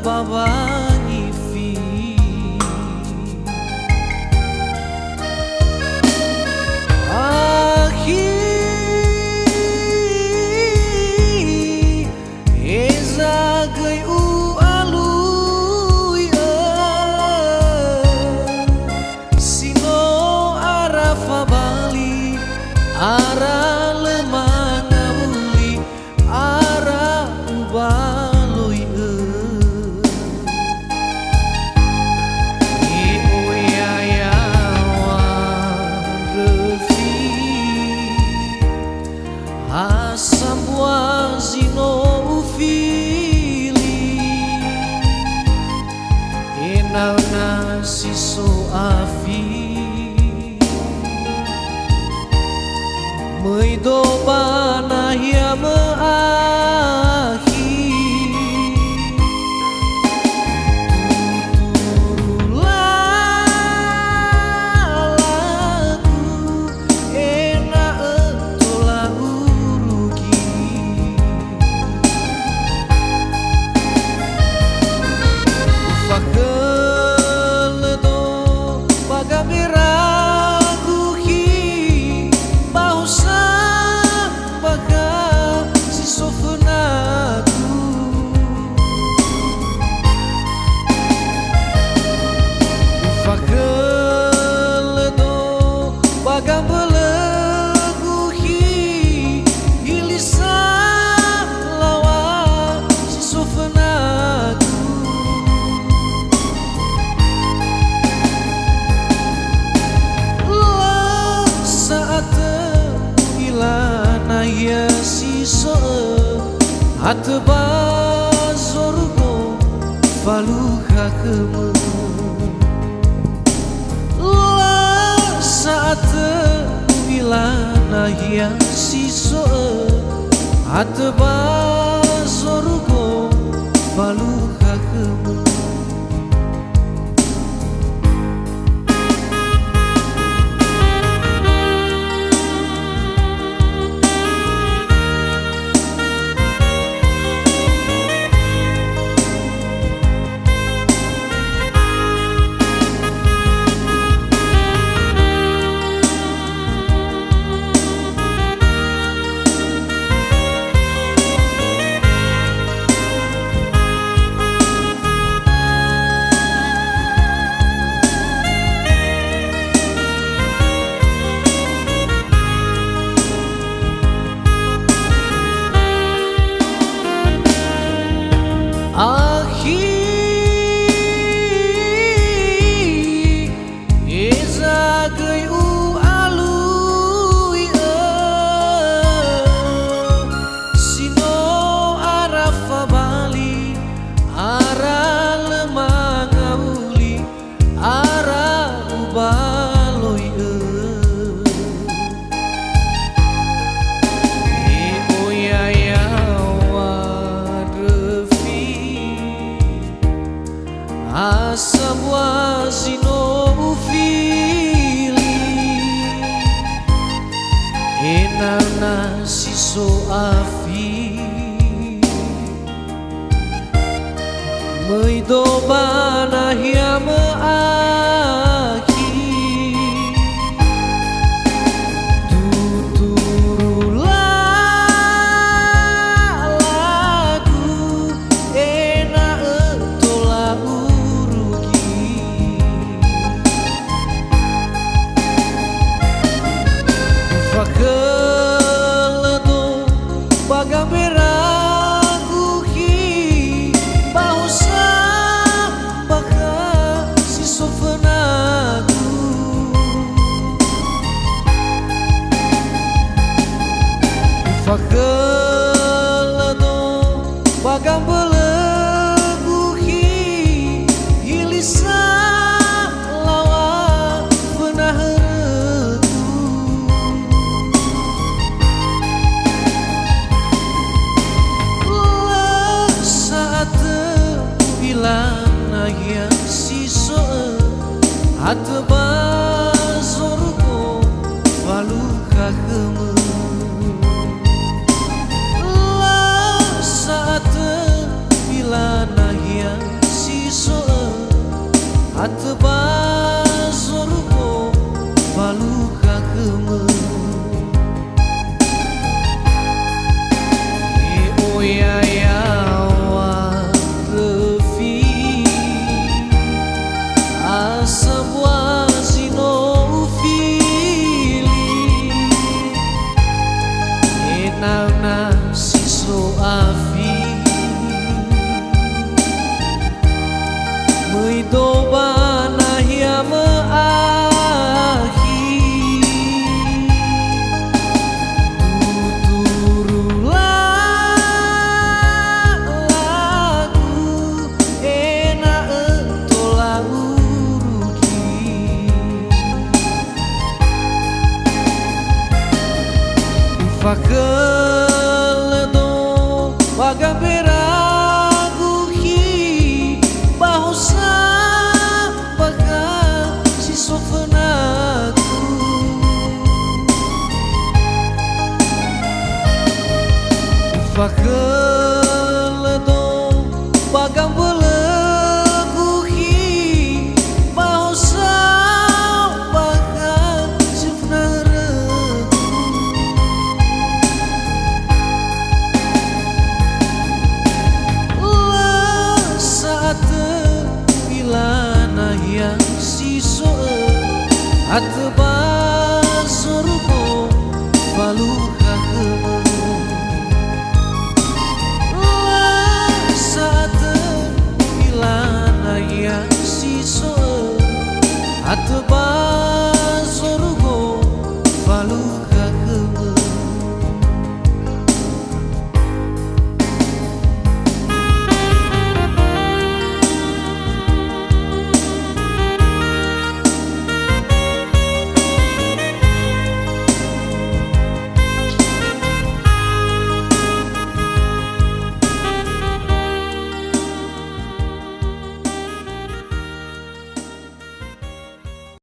babangi fi ara lemanga uli ara ubaloi ni uyaya warefi asam wazino ufili inau nasi so afi mới đô ba na hiya mơ ahi lagu ena tola urugi fakeledo bagamira ya siso atba zorgo faluha kemu la saat bilana ya siso atba zorgo faluha kemu asam wazino ufili enau nasi so afi meido bana hiya me ahi fakeledo bagamira guhi bausa baka si sofenagu fakeledo bagambele guhi hilisa ya siso atba zorgo faluha kemu la saat bila nahya ateba sorgo baluka keme oya ya wa refi asabwa sino ufili enana siso afi doba nahia meahi tuturulah lagu enak tola uruki ufakeledo bagabera Fakeledo bagam beleguhi bahasa bagam sifnareku saat bilana yang sisoe ateba sorgo baluka keme ateba